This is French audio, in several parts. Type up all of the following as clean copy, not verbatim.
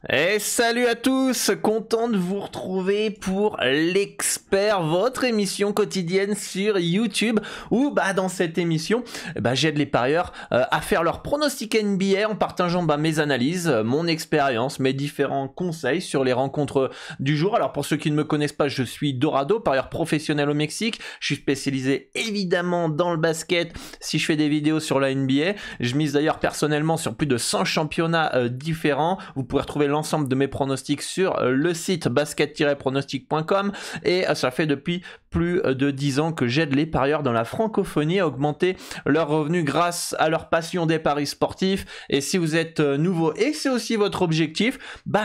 Et salut à tous, content de vous retrouver pour l'expert, votre émission quotidienne sur YouTube, où dans cette émission, j'aide les parieurs à faire leur pronostic NBA en partageant mes analyses, mon expérience, mes différents conseils sur les rencontres du jour. Alors pour ceux qui ne me connaissent pas, je suis Dorado, parieur professionnel au Mexique, je suis spécialisé évidemment dans le basket. Si je fais des vidéos sur la NBA, je mise d'ailleurs personnellement sur plus de 100 championnats différents. Vous pouvez retrouver l'ensemble de mes pronostics sur le site basket-pronostic.com et ça fait depuis plus de 10 ans que j'aide les parieurs dans la francophonie à augmenter leurs revenus grâce à leur passion des paris sportifs. Et si vous êtes nouveau et c'est aussi votre objectif,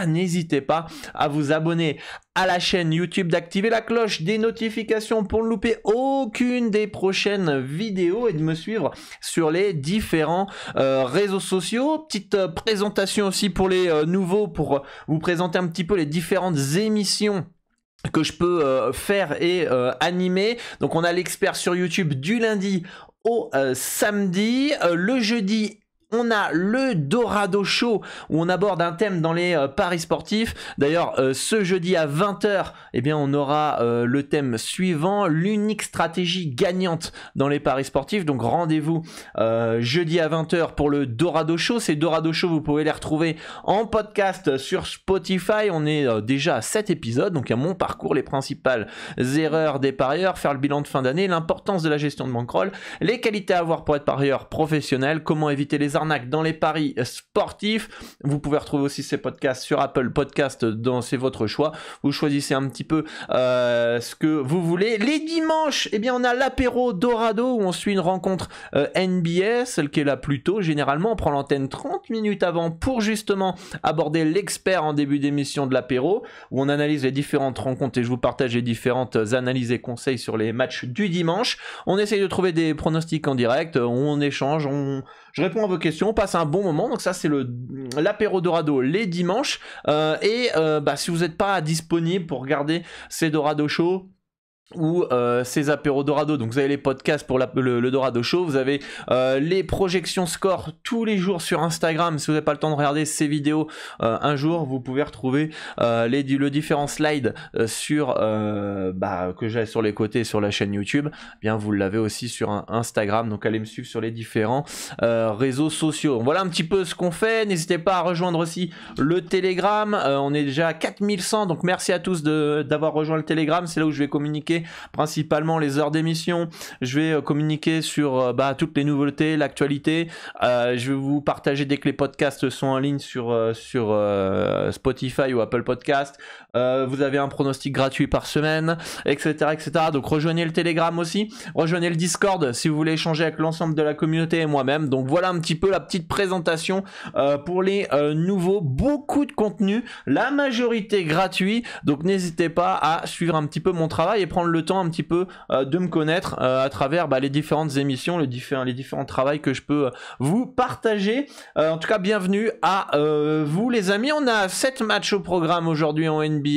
n'hésitez pas à vous abonner à la chaîne YouTube, d'activer la cloche des notifications pour ne louper aucune des prochaines vidéos et de me suivre sur les différents réseaux sociaux. Petite présentation aussi pour les nouveaux, pour vous présenter un petit peu les différentes émissions que je peux faire et animer. Donc on a l'expert sur YouTube du lundi au samedi. Le jeudi, on a le Dorado Show où on aborde un thème dans les paris sportifs. D'ailleurs, ce jeudi à 20h, on aura le thème suivant, l'unique stratégie gagnante dans les paris sportifs. Donc rendez-vous jeudi à 20h pour le Dorado Show. Ces Dorado Show, vous pouvez les retrouver en podcast sur Spotify. On est déjà à 7 épisodes. Donc il y a mon parcours, les principales erreurs des parieurs, faire le bilan de fin d'année, l'importance de la gestion de bankroll, les qualités à avoir pour être parieur professionnel, comment éviter les arnaques dans les paris sportifs. Vous pouvez retrouver aussi ces podcasts sur Apple Podcast, c'est votre choix. Vous choisissez un petit peu ce que vous voulez. Les dimanches, on a l'apéro Dorado où on suit une rencontre NBA, celle qui est là plus tôt. Généralement, on prend l'antenne 30 minutes avant pour justement aborder l'expert en début d'émission de l'apéro où on analyse les différentes rencontres et je vous partage les différentes analyses et conseils sur les matchs du dimanche. On essaye de trouver des pronostics en direct, on échange, je réponds à vos questions, on passe un bon moment. Donc ça c'est l'apéro Dorado les dimanches si vous n'êtes pas disponible pour regarder ces Dorado Show ou ces apéros Dorado, donc vous avez les podcasts pour le Dorado Show, vous avez les projections score tous les jours sur Instagram. Si vous n'avez pas le temps de regarder ces vidéos un jour, vous pouvez retrouver le différent slide sur que j'ai sur les côtés sur la chaîne YouTube. Vous l'avez aussi sur Instagram, donc allez me suivre sur les différents réseaux sociaux. Voilà un petit peu ce qu'on fait. N'hésitez pas à rejoindre aussi le Telegram, on est déjà à 4100, donc merci à tous d'avoir rejoint le Telegram. C'est là où je vais communiquer principalement les heures d'émission. Je vais communiquer sur toutes les nouveautés, l'actualité. Je vais vous partager dès que les podcasts sont en ligne sur Spotify ou Apple Podcast. Vous avez un pronostic gratuit par semaine, etc., etc. Donc rejoignez le Telegram aussi. Rejoignez le Discord si vous voulez échanger avec l'ensemble de la communauté et moi-même. Donc voilà un petit peu la petite présentation pour les nouveaux. Beaucoup de contenu, la majorité gratuit. Donc n'hésitez pas à suivre un petit peu mon travail et prendre le temps un petit peu de me connaître à travers les différentes émissions, les différents travaux que je peux vous partager. En tout cas, bienvenue à vous les amis. On a 7 matchs au programme aujourd'hui en NBA.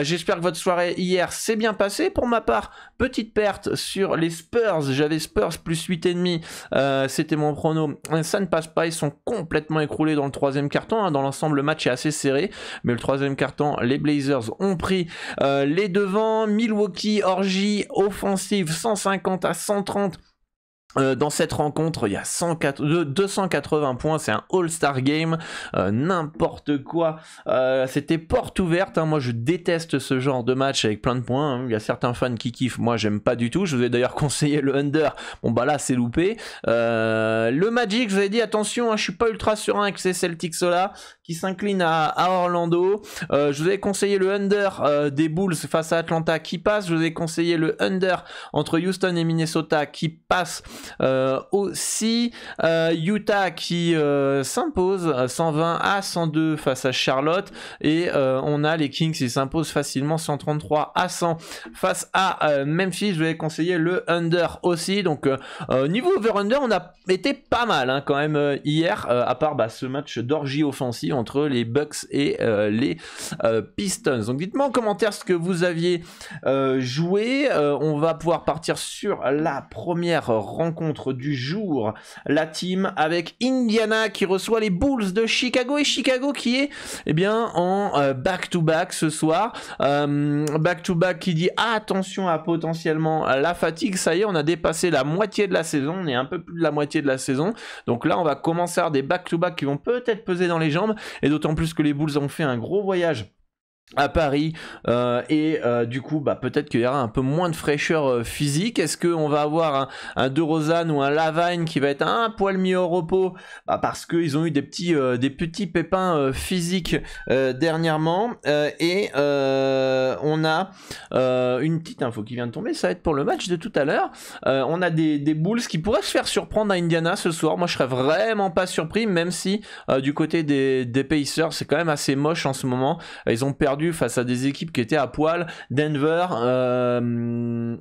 J'espère que votre soirée hier s'est bien passée. Pour ma part, petite perte sur les Spurs. J'avais Spurs plus 8,5. C'était mon prono. Ça ne passe pas. Ils sont complètement écroulés dans le troisième quart-temps. Dans l'ensemble, le match est assez serré. Mais le troisième quart-temps, les Blazers ont pris les devants. Milwaukee, orgie offensive 150 à 130. Dans cette rencontre, il y a 280 points, c'est un All-Star Game, n'importe quoi. C'était porte ouverte, moi je déteste ce genre de match avec plein de points. Il y a certains fans qui kiffent, moi j'aime pas du tout. Je vous ai d'ailleurs conseillé le under, là c'est loupé. Le Magic, je vous ai dit attention, je suis pas ultra serein avec ces Celtics là qui s'inclinent à Orlando. Je vous ai conseillé le under des Bulls face à Atlanta qui passe. Je vous ai conseillé le under entre Houston et Minnesota qui passe aussi. Utah qui s'impose 120 à 102 face à Charlotte et on a les Kings qui s'imposent facilement 133 à 100 face à Memphis. Je vais conseiller le under aussi. Donc niveau over-under, on a été pas mal quand même hier, à part ce match d'orgie offensive entre les Bucks et les Pistons. Donc dites-moi en commentaire ce que vous aviez joué. On va pouvoir partir sur la première rencontre rencontre du jour, la team avec Indiana qui reçoit les Bulls de Chicago, et Chicago qui est eh bien en back-to-back ce soir. Back-to-back qui dit attention à potentiellement la fatigue. Ça y est, on a dépassé la moitié de la saison, on est un peu plus de la moitié de la saison, donc là on va commencer à avoir des back-to-back qui vont peut-être peser dans les jambes, et d'autant plus que les Bulls ont fait un gros voyage à Paris, du coup peut-être qu'il y aura un peu moins de fraîcheur physique. Est-ce qu'on va avoir un DeRozan ou un Lavine qui va être un poil mis au repos parce qu'ils ont eu des petits pépins physiques dernièrement, on a une petite info qui vient de tomber, ça va être pour le match de tout à l'heure. On a des Bulls qui pourraient se faire surprendre à Indiana ce soir. Moi je serais vraiment pas surpris, même si du côté des Pacers c'est quand même assez moche en ce moment. Ils ont perdu face à des équipes qui étaient à poil, Denver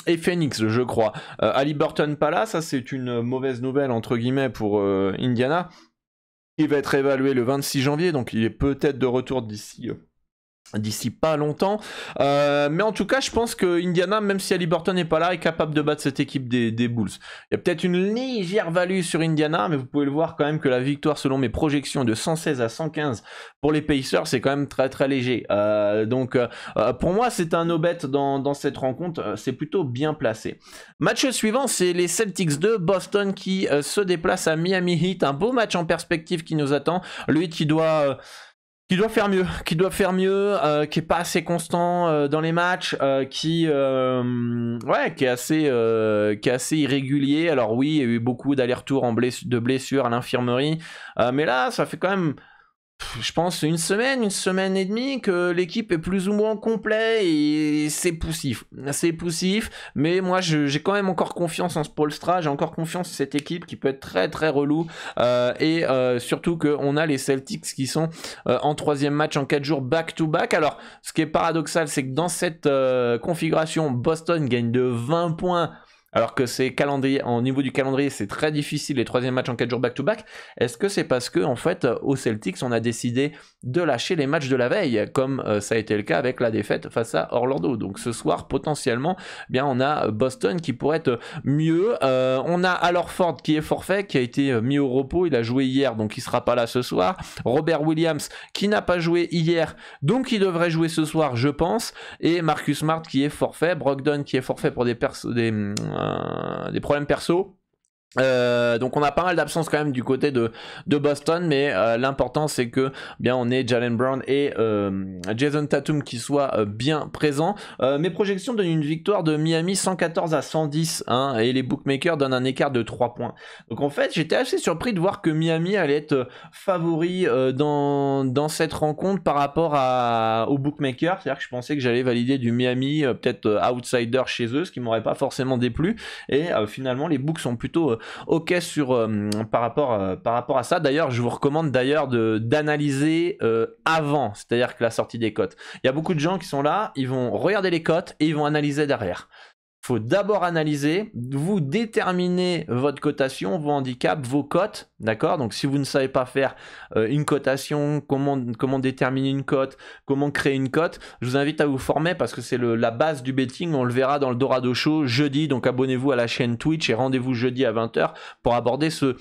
et Phoenix je crois. Haliburton pas là, ça c'est une mauvaise nouvelle entre guillemets pour Indiana. Il va être évalué le 26 janvier, donc il est peut-être de retour d'ici pas longtemps, mais en tout cas je pense que Indiana, même si Haliburton n'est pas là, est capable de battre cette équipe des Bulls. Il y a peut-être une légère value sur Indiana, mais vous pouvez le voir quand même que la victoire selon mes projections est de 116 à 115 pour les Pacers, c'est quand même très très léger. Donc pour moi c'est un no-bet dans cette rencontre, c'est plutôt bien placé. Match suivant, c'est les Celtics de Boston qui se déplacent à Miami Heat, un beau match en perspective qui nous attend. Lui qui doit faire mieux, qui est pas assez constant dans les matchs, qui est assez irrégulier. Alors oui, il y a eu beaucoup d'allers-retours de blessures à l'infirmerie, mais là, ça fait quand même, je pense, une semaine et demie que l'équipe est plus ou moins complet, et c'est poussif, mais moi j'ai quand même encore confiance en Spoelstra, j'ai encore confiance en cette équipe qui peut être très très relou, surtout qu'on a les Celtics qui sont en troisième match en 4 jours back-to-back. Alors ce qui est paradoxal, c'est que dans cette configuration, Boston gagne de 20 points, alors que c'est au niveau du calendrier, c'est très difficile les troisième matchs en 4 jours back-to-back. Est-ce que c'est parce que en fait, aux Celtics, on a décidé de lâcher les matchs de la veille, comme ça a été le cas avec la défaite face à Orlando? Donc ce soir, potentiellement, bien on a Boston qui pourrait être mieux. On a Al Horford qui est forfait, qui a été mis au repos. Il a joué hier, donc il sera pas là ce soir. Robert Williams qui n'a pas joué hier, donc il devrait jouer ce soir, je pense. Et Marcus Smart qui est forfait. Brogdon qui est forfait pour des problèmes perso. Donc on a pas mal d'absences quand même du côté de Boston, mais l'important c'est que bien on ait Jaylen Brown et Jason Tatum qui soient bien présents. Mes projections donnent une victoire de Miami 114 à 110, hein, et les bookmakers donnent un écart de 3 points. Donc en fait j'étais assez surpris de voir que Miami allait être favori dans cette rencontre par rapport aux bookmakers. C'est-à-dire que je pensais que j'allais valider du Miami peut-être outsider chez eux, ce qui m'aurait pas forcément déplu, et finalement les books sont plutôt ok par rapport à ça. D'ailleurs je vous recommande d'analyser avant, c'est-à-dire que la sortie des cotes. Il y a beaucoup de gens qui sont là, ils vont regarder les cotes et ils vont analyser derrière. Il faut d'abord analyser, vous déterminer votre cotation, vos handicaps, vos cotes, d'accord? Donc si vous ne savez pas faire une cotation, comment déterminer une cote, comment créer une cote, je vous invite à vous former parce que c'est la base du betting. On le verra dans le Dorado Show jeudi, donc abonnez-vous à la chaîne Twitch et rendez-vous jeudi à 20h pour aborder ce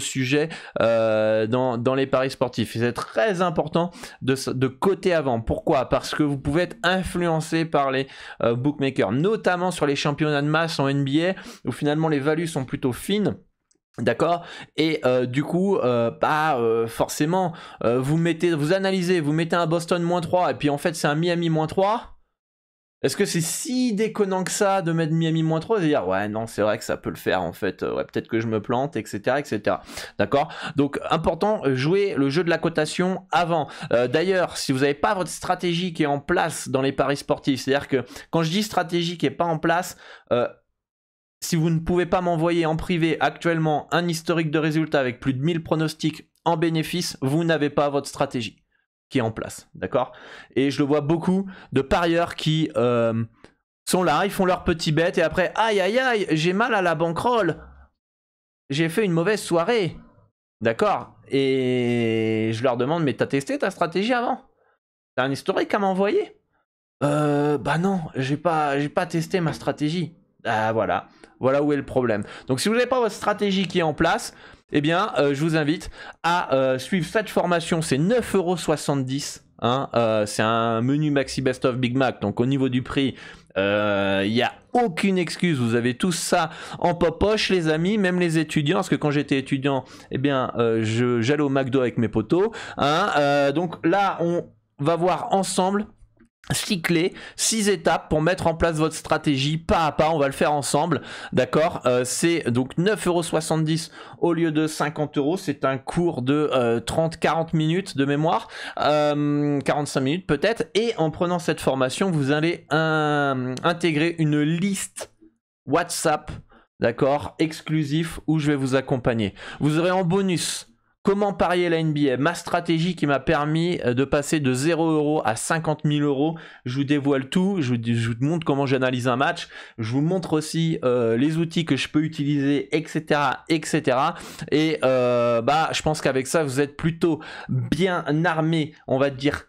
sujet dans les paris sportifs. Et c'est très important de coter avant. Pourquoi? Parce que vous pouvez être influencé par les bookmakers, notamment sur les championnats de masse en NBA où finalement les values sont plutôt fines. D'accord, et du coup forcément vous analysez, vous mettez un Boston -3 et puis en fait c'est un Miami -3. Est-ce que c'est si déconnant que ça de mettre Miami -3, de dire ouais non c'est vrai que ça peut le faire en fait, ouais peut-être que je me plante, etc. D'accord, donc important, jouer le jeu de la cotation avant. D'ailleurs si vous n'avez pas votre stratégie qui est en place dans les paris sportifs, c'est-à-dire que quand je dis stratégie qui est pas en place, si vous ne pouvez pas m'envoyer en privé actuellement un historique de résultats avec plus de 1000 pronostics en bénéfice, vous n'avez pas votre stratégie qui est en place, d'accord? Et je le vois beaucoup de parieurs qui sont là, ils font leur petit bet et après, aïe aïe aïe, j'ai mal à la bankroll, j'ai fait une mauvaise soirée, d'accord? Et je leur demande, mais t'as testé ta stratégie avant? T'as un historique à m'envoyer? Bah non, j'ai pas testé ma stratégie. Ah voilà. Voilà où est le problème. Donc si vous n'avez pas votre stratégie qui est en place, eh bien je vous invite à suivre cette formation. C'est 9,70 €. Hein, c'est un menu Maxi Best of Big Mac. Donc au niveau du prix, il n'y a aucune excuse. Vous avez tout ça en poche, les amis, même les étudiants. Parce que quand j'étais étudiant, eh bien j'allais au McDo avec mes potos. Hein, donc là, on va voir ensemble 6 clés, 6 étapes pour mettre en place votre stratégie pas à pas. On va le faire ensemble, d'accord. C'est donc 9,70 € au lieu de 50 €. C'est un cours de 30-40 minutes de mémoire, 45 minutes peut-être. Et en prenant cette formation, vous allez intégrer une liste WhatsApp, d'accord, exclusif, où je vais vous accompagner. Vous aurez en bonus comment parier la NBA, ma stratégie qui m'a permis de passer de 0 € à 50 000 €. Je vous dévoile tout, je vous montre comment j'analyse un match, je vous montre aussi les outils que je peux utiliser, etc. etc. Et je pense qu'avec ça, vous êtes plutôt bien armé, on va dire,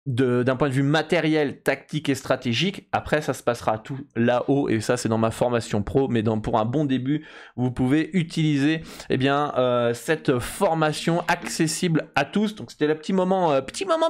d'un point de vue matériel, tactique et stratégique. Après, ça se passera tout là-haut, et ça c'est dans ma formation pro, mais pour un bon début, vous pouvez utiliser cette formation accessible à tous. Donc c'était le petit moment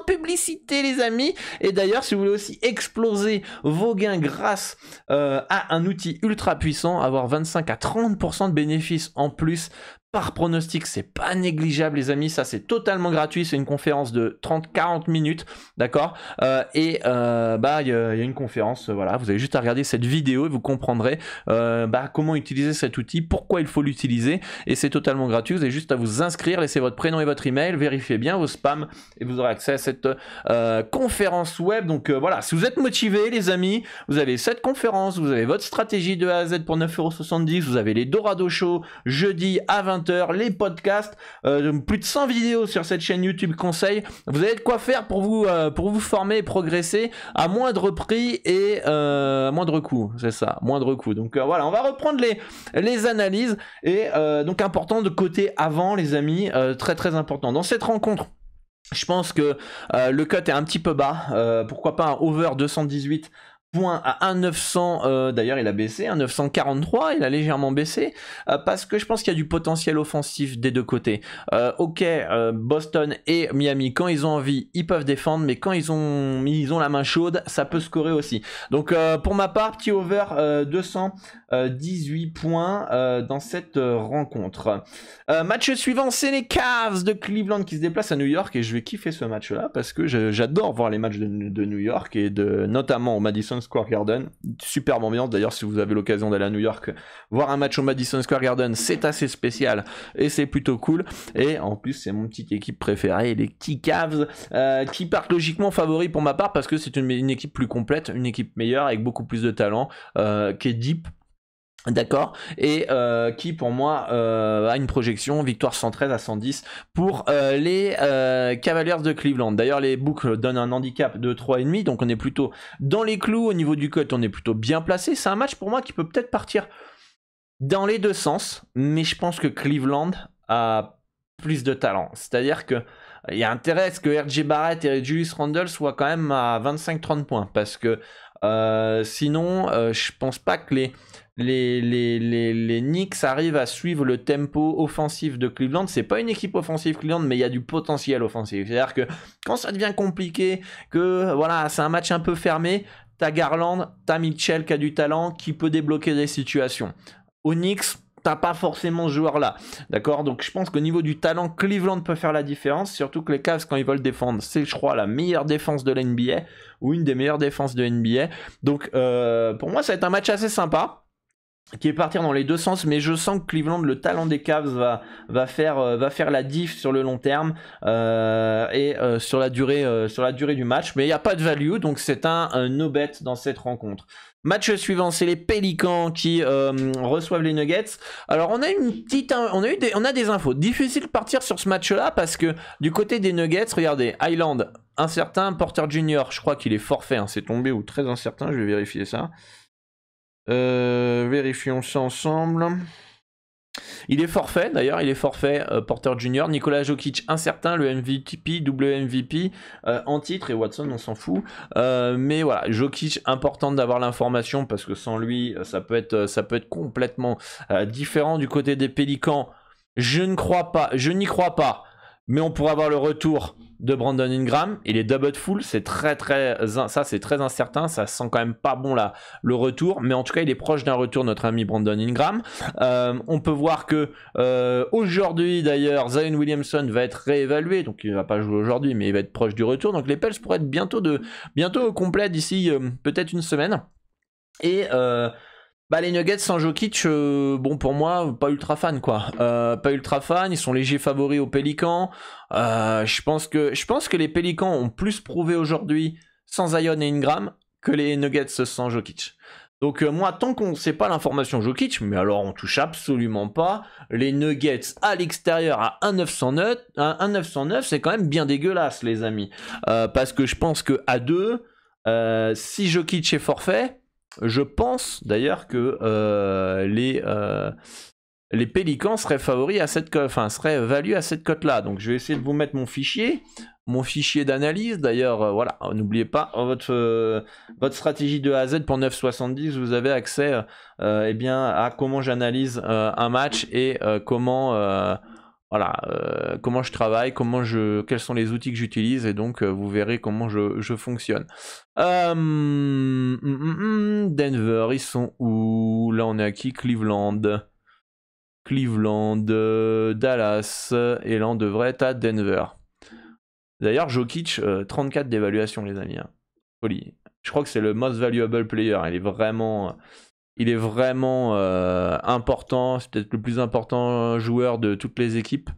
publicité, les amis. Et d'ailleurs, si vous voulez aussi exploser vos gains grâce à un outil ultra puissant, avoir 25 à 30% de bénéfices en plus par pronostic, c'est pas négligeable, les amis. Ça, c'est totalement gratuit. C'est une conférence de 30-40 minutes, d'accord. Il y a une conférence, voilà. Vous avez juste à regarder cette vidéo et vous comprendrez comment utiliser cet outil, pourquoi il faut l'utiliser, et c'est totalement gratuit. Vous avez juste à vous inscrire, laissez votre prénom et votre email, vérifiez bien vos spams et vous aurez accès à cette conférence web. Donc voilà, si vous êtes motivés, les amis, vous avez cette conférence, vous avez votre stratégie de A à Z pour 9,70 €, vous avez les Dorado Show jeudi à 20 h, les podcasts, plus de 100 vidéos sur cette chaîne YouTube conseil. Vous avez de quoi faire pour vous former et progresser à moindre prix et à moindre coût, c'est ça, moindre coût. Donc voilà, on va reprendre les analyses, et donc important de côté avant, les amis, très très important dans cette rencontre. Je pense que le cut est un petit peu bas, pourquoi pas un over 218 points à 1,900, d'ailleurs il a baissé, 1,943, il a légèrement baissé, parce que je pense qu'il y a du potentiel offensif des deux côtés. Boston et Miami, quand ils ont envie, ils peuvent défendre, mais quand ils ont la main chaude, ça peut scorer aussi. Donc pour ma part, petit over 218 points dans cette rencontre. Match suivant, c'est les Cavs de Cleveland qui se déplacent à New York, et je vais kiffer ce match-là, parce que j'adore voir les matchs de New York, et notamment au Madison Square Garden. Superbe ambiance, d'ailleurs, si vous avez l'occasion d'aller à New York, voir un match au Madison Square Garden, c'est assez spécial et c'est plutôt cool. Et en plus, c'est mon petite équipe préférée, les petits Cavs, qui partent logiquement favoris pour ma part, parce que c'est une équipe plus complète, une équipe meilleure avec beaucoup plus de talent, qui est deep. D'accord, et qui pour moi a une projection victoire 113 à 110 pour les Cavaliers de Cleveland. D'ailleurs, les books donnent un handicap de 3,5, donc on est plutôt dans les clous. Au niveau du cut, on est plutôt bien placé. C'est un match pour moi qui peut peut-être partir dans les deux sens, mais je pense que Cleveland a plus de talent. C'est-à-dire que il y a intérêt à ce que RJ Barrett et Julius Randle soient quand même à 25-30 points, parce que sinon je pense pas que les Knicks arrivent à suivre le tempo offensif de Cleveland. C'est pas une équipe offensive Cleveland, mais il y a du potentiel offensif. C'est-à-dire que quand ça devient compliqué, que voilà, c'est un match un peu fermé, t'as Garland, t'as Mitchell qui a du talent, qui peut débloquer des situations. Aux Knicks, t'as pas forcément ce joueur-là, d'accord. Donc je pense qu'au niveau du talent, Cleveland peut faire la différence, surtout que les Cavs, quand ils veulent défendre, c'est, je crois, la meilleure défense de la NBA, ou une des meilleures défenses de NBA. Donc pour moi, ça va être un match assez sympa, qui est partir dans les deux sens, mais je sens que Cleveland, le talent des Cavs va faire la diff sur le long terme, et sur la durée du match, mais il n'y a pas de value, donc c'est un no bet dans cette rencontre. Match suivant, c'est les Pelicans qui reçoivent les Nuggets. Alors on a des infos. Difficile de partir sur ce match-là, parce que du côté des Nuggets, regardez, Highland, incertain, Porter Jr., je crois qu'il est forfait, hein, c'est tombé, ou très incertain, je vais vérifier ça. Vérifions ça ensemble. Il est forfait d'ailleurs, il est forfait Porter Junior. Nikola Jokic incertain, le MVP, double MVP en titre, et Watson on s'en fout. Mais voilà, Jokic, important d'avoir l'information parce que sans lui ça peut être complètement différent du côté des Pélicans. Je n'y crois pas, mais on pourra avoir le retour de Brandon Ingram. Il est double full, c'est c'est très incertain, ça sent quand même pas bon là le retour, mais en tout cas il est proche d'un retour, notre ami Brandon Ingram. On peut voir que aujourd'hui d'ailleurs Zion Williamson va être réévalué, donc il va pas jouer aujourd'hui, mais il va être proche du retour, donc les Pels pourraient être bientôt au complet d'ici peut-être une semaine. Et les Nuggets sans Jokic, bon pour moi, pas ultra fan quoi. Pas ultra fan, ils sont légers favoris aux Pélicans. Je pense que les Pélicans ont plus prouvé aujourd'hui sans Zion et Ingram que les Nuggets sans Jokic. Donc moi, tant qu'on ne sait pas l'information Jokic, mais alors on touche absolument pas, les Nuggets à l'extérieur à 1,909, c'est quand même bien dégueulasse les amis. Parce que je pense que à 2, si Jokic est forfait, je pense d'ailleurs que les Pélicans seraient favoris à cette cote, seraient valués à cette cote-là. Donc je vais essayer de vous mettre mon fichier d'analyse. D'ailleurs, voilà, n'oubliez pas votre stratégie de A à Z pour 9,70. Vous avez accès à comment j'analyse un match et comment je travaille, quels sont les outils que j'utilise, et donc vous verrez comment je fonctionne. Denver, ils sont où? Là on est à qui? Cleveland, Dallas, et là on devrait être à Denver. D'ailleurs Jokic, 34 d'évaluation les amis, hein. Folie. Je crois que c'est le most valuable player, il est vraiment important, c'est peut-être le plus important joueur de toutes les équipes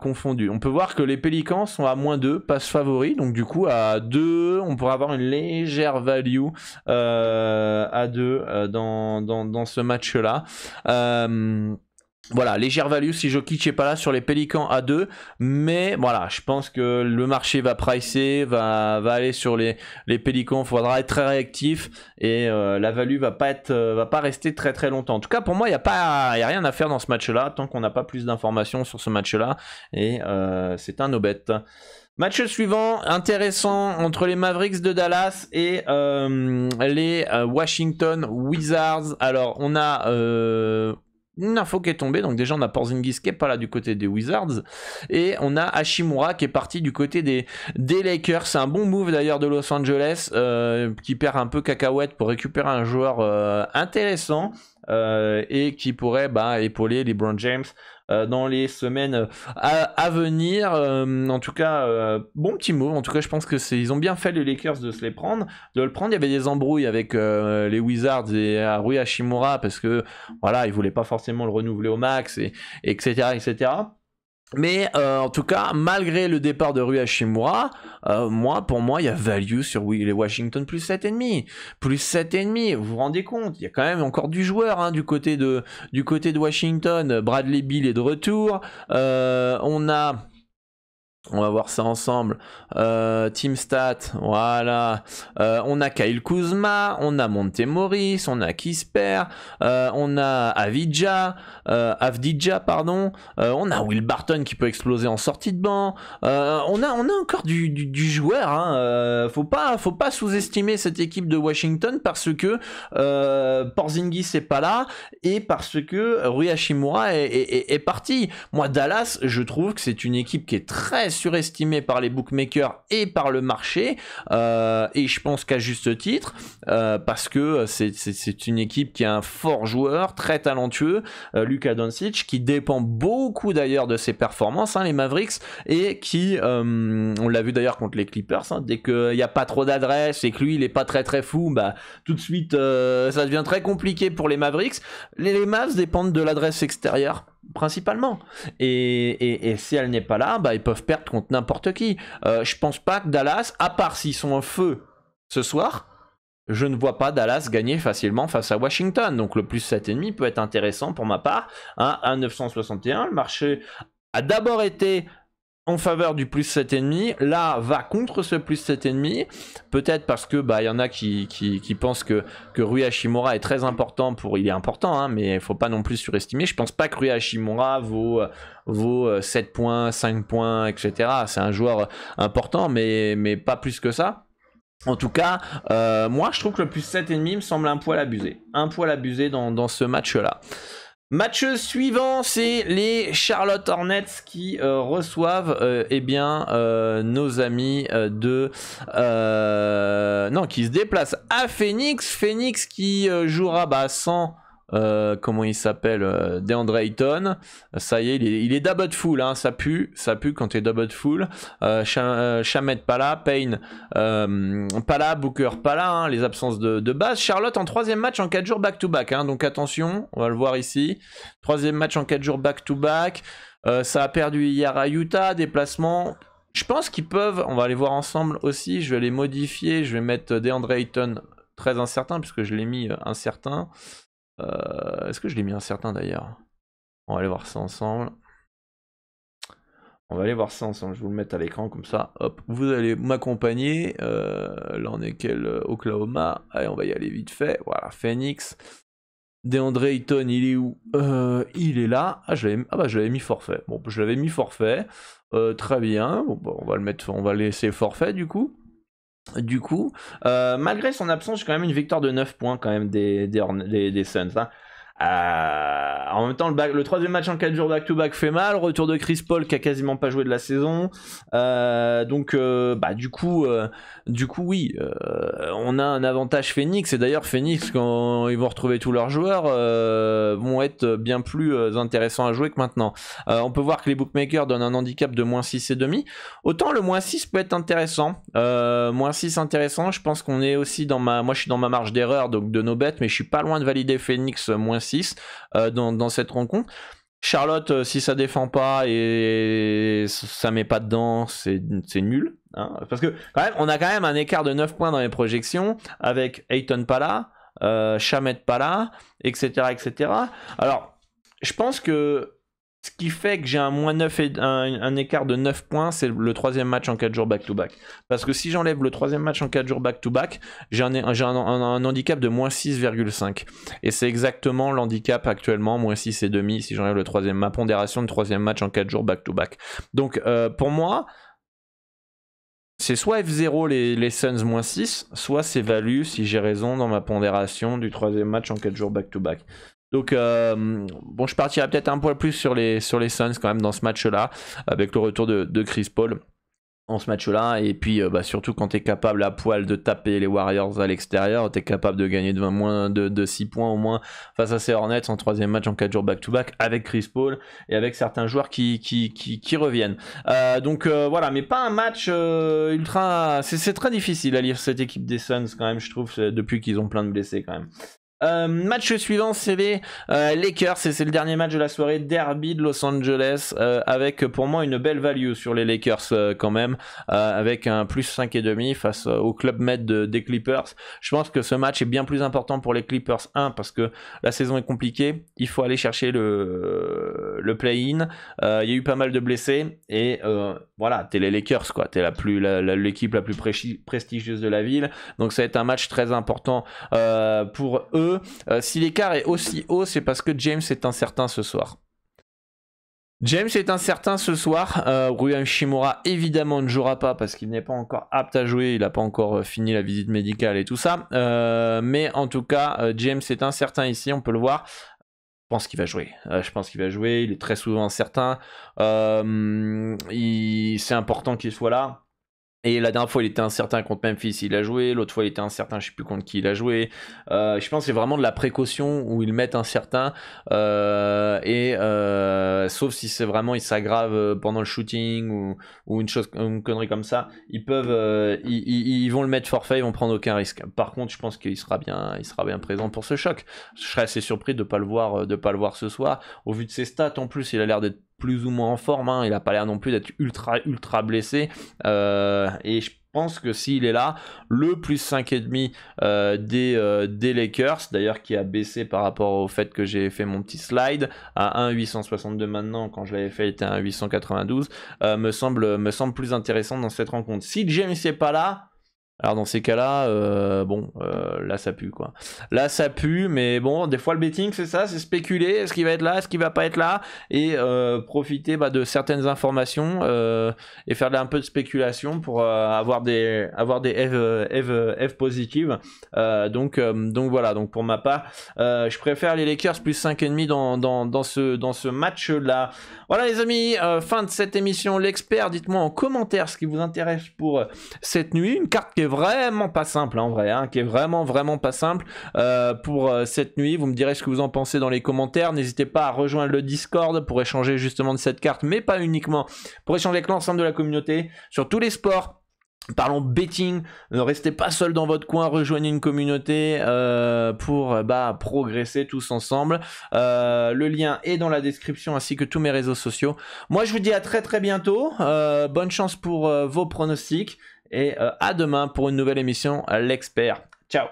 confondues. On peut voir que les Pélicans sont à -2, passe favori, donc du coup à 2, on pourra avoir une légère value à 2 dans ce match-là. Voilà, légère value si Jokic n'est pas là sur les Pélicans à 2, mais voilà, je pense que le marché va pricer, va aller sur les Pélicans, il faudra être très réactif, et la value va pas rester très très longtemps. En tout cas, pour moi, il y a rien à faire dans ce match-là, tant qu'on n'a pas plus d'informations sur ce match-là, et c'est un no-bet. Match suivant, intéressant, entre les Mavericks de Dallas et les Washington Wizards. Alors, on a une info qui est tombée, donc déjà on a Porzingis qui est pas là du côté des Wizards, et on a Hachimura qui est parti du côté des Lakers. C'est un bon move d'ailleurs de Los Angeles, qui perd un peu cacahuète pour récupérer un joueur intéressant, et qui pourrait épauler LeBron James dans les semaines à venir. En tout cas, bon petit move. En tout cas, je pense que ils ont bien fait les Lakers de le prendre. Il y avait des embrouilles avec les Wizards et Rui Hachimura parce que voilà, ils voulaient pas forcément le renouveler au max, etc. Mais en tout cas, malgré le départ de Rui Hachimura, pour moi, il y a value sur les Washington plus 7,5. Plus 7,5, vous vous rendez compte, il y a quand même encore du joueur hein, du côté de Washington. Bradley Beal est de retour. On va voir ça ensemble. Team Stat, voilà. On a Kyle Kuzma, on a Monte Morris, on a Kisper, on a Avdija, on a Will Barton qui peut exploser en sortie de banc. On a encore du joueur. Hein. Faut pas sous-estimer cette équipe de Washington parce que Porzingis n'est pas là et parce que Rui Hachimura est parti. Moi, Dallas, je trouve que c'est une équipe qui est très surestimé par les bookmakers et par le marché, et je pense qu'à juste titre, parce que c'est une équipe qui a un fort joueur, très talentueux, Luka Doncic, qui dépend beaucoup d'ailleurs de ses performances, hein, les Mavericks, et qui, on l'a vu d'ailleurs contre les Clippers, hein, dès qu'il n'y a pas trop d'adresse et que lui il est pas très très fou, tout de suite ça devient très compliqué pour les Mavericks. Les Mavs dépendent de l'adresse extérieure principalement, et si elle n'est pas là, ils peuvent perdre contre n'importe qui. Je pense pas que Dallas, à part s'ils sont en feu ce soir, je ne vois pas Dallas gagner facilement face à Washington. Donc le plus 7,5 peut être intéressant pour ma part, hein, à 961. Le marché a d'abord été en faveur du plus 7,5. Là, va contre ce plus 7,5. Peut-être parce que y en a qui pensent que Rui Hachimura est très important il est important, hein, mais il faut pas non plus surestimer. Je pense pas que Rui Hachimura vaut 7 points, 5 points, etc. C'est un joueur important, mais pas plus que ça. En tout cas, moi je trouve que le plus 7,5 me semble un poil abusé. Un poil abusé dans ce match-là. Match suivant, c'est les Charlotte Hornets qui reçoivent nos amis qui se déplacent à Phoenix. Phoenix qui jouera sans comment il s'appelle, DeAndre Ayton. Ça y est, il est double full, hein, ça pue quand t'es double full. Shamet pas là, Payne pas là, Booker pas là, hein, les absences de base. Charlotte en 3e match en 4 jours back-to-back, hein, donc attention, on va le voir ici. 3e match en 4 jours back-to-back. Ça a perdu hier à Utah, déplacement. Je pense qu'ils peuvent, on va aller voir ensemble aussi, je vais les modifier, je vais mettre DeAndre Ayton très incertain, puisque je l'ai mis incertain. Est-ce que je l'ai mis incertain d'ailleurs? On va aller voir ça ensemble. Je vais vous le mettre à l'écran comme ça. Hop, vous allez m'accompagner. Là on est quel Oklahoma? Allez, on va y aller vite fait. Voilà, Phoenix. DeAndre Ayton, il est où? Il est là. Ah, je l'avais mis forfait. Bon, je l'avais mis forfait. Très bien. Bon, on va le laisser forfait du coup. Malgré son absence, j'ai quand même une victoire de 9 points quand même des Suns. Hein. En même temps, le 3e match en 4 jours back-to-back fait mal. Retour de Chris Paul qui a quasiment pas joué de la saison. Du coup, oui, on a un avantage Phoenix. Et d'ailleurs, Phoenix, quand ils vont retrouver tous leurs joueurs, vont être bien plus intéressants à jouer que maintenant. On peut voir que les bookmakers donnent un handicap de -6,5. Autant le -6 peut être intéressant. -6 intéressant. Je pense qu'on est aussi moi, je suis dans ma marge d'erreur donc de nos bêtes, mais je suis pas loin de valider Phoenix -6 dans cette rencontre. Charlotte, si ça défend pas et ça met pas dedans, c'est nul. Hein, parce que quand même, on a quand même un écart de 9 points dans les projections avec Ayton pas là, Shamet pas là, etc., etc. Alors, je pense que ce qui fait que j'ai un -9 et un écart de 9 points, c'est le 3e match en 4 jours back-to-back. Parce que si j'enlève le 3e match en 4 jours back-to-back, j'ai un handicap de -6,5. Et c'est exactement l'handicap actuellement, -6,5 si j'enlève ma pondération de 3e match en 4 jours back-to-back. Donc pour moi, c'est soit F0 les Suns -6, soit c'est value si j'ai raison dans ma pondération du 3e match en 4 jours back-to-back. Donc bon, je partirai peut-être un poil plus sur les Suns quand même dans ce match-là, avec le retour de Chris Paul en ce match-là, et puis surtout quand tu es capable à poil de taper les Warriors à l'extérieur, tu es capable de gagner de 6 points au moins face à ces Hornets en 3e match en 4 jours back-to-back avec Chris Paul et avec certains joueurs qui reviennent. Voilà, mais pas un match ultra... C'est très difficile à lire cette équipe des Suns quand même, je trouve, depuis qu'ils ont plein de blessés quand même. Match suivant, c'est les Lakers, et c'est le dernier match de la soirée, derby de Los Angeles, avec pour moi une belle value sur les Lakers quand même, avec un +5,5 face au club med des Clippers. Je pense que ce match est bien plus important pour les Clippers, parce que la saison est compliquée, il faut aller chercher le play-in, il y a eu pas mal de blessés, et voilà, t'es les Lakers quoi, t'es l'équipe la plus prestigieuse de la ville, donc ça va être un match très important pour eux. Si l'écart est aussi haut, c'est parce que James est incertain ce soir. Rui Hachimura évidemment ne jouera pas parce qu'il n'est pas encore apte à jouer, il n'a pas encore fini la visite médicale et tout ça. Mais en tout cas, James est incertain ici, on peut le voir. Je pense qu'il va jouer. Il est très souvent incertain. C'est important qu'il soit là. Et la dernière fois, il était incertain contre Memphis, il a joué. L'autre fois, il était incertain, je sais plus contre qui il a joué. Je pense que c'est vraiment de la précaution où ils mettent incertain. Sauf si c'est vraiment, il s'aggrave pendant le shooting ou une connerie comme ça. Ils vont le mettre forfait, ils vont prendre aucun risque. Par contre, je pense qu'il sera bien présent pour ce choc. Je serais assez surpris de pas le voir ce soir. Au vu de ses stats, en plus, il a l'air d'être plus ou moins en forme, hein. Il a pas l'air non plus d'être ultra blessé, et je pense que s'il est là, le plus 5,5 des Lakers, d'ailleurs qui a baissé par rapport au fait que j'ai fait mon petit slide à 1,862 maintenant, quand je l'avais fait il était à 1,892, me semble plus intéressant dans cette rencontre. Si James n'est pas là, alors dans ces cas-là, là ça pue quoi. Là ça pue, mais bon, des fois le betting c'est ça, c'est spéculer, est-ce qu'il va être là, est-ce qu'il va pas être là, et profiter de certaines informations et faire un peu de spéculation pour avoir des F positives. Donc voilà, donc pour ma part, je préfère les Lakers plus 5,5 dans ce match-là. Voilà les amis, fin de cette émission, l'expert, dites-moi en commentaire ce qui vous intéresse pour cette nuit, une carte qui est vraiment pas simple en vrai, qui est vraiment pas simple pour cette nuit. Vous me direz ce que vous en pensez dans les commentaires. N'hésitez pas à rejoindre le Discord pour échanger justement de cette carte, mais pas uniquement, pour échanger avec l'ensemble de la communauté sur tous les sports. Parlons betting, ne restez pas seul dans votre coin, rejoignez une communauté pour progresser tous ensemble. Le lien est dans la description ainsi que tous mes réseaux sociaux. Moi je vous dis à très bientôt, bonne chance pour vos pronostics et à demain pour une nouvelle émission, l'expert. Ciao.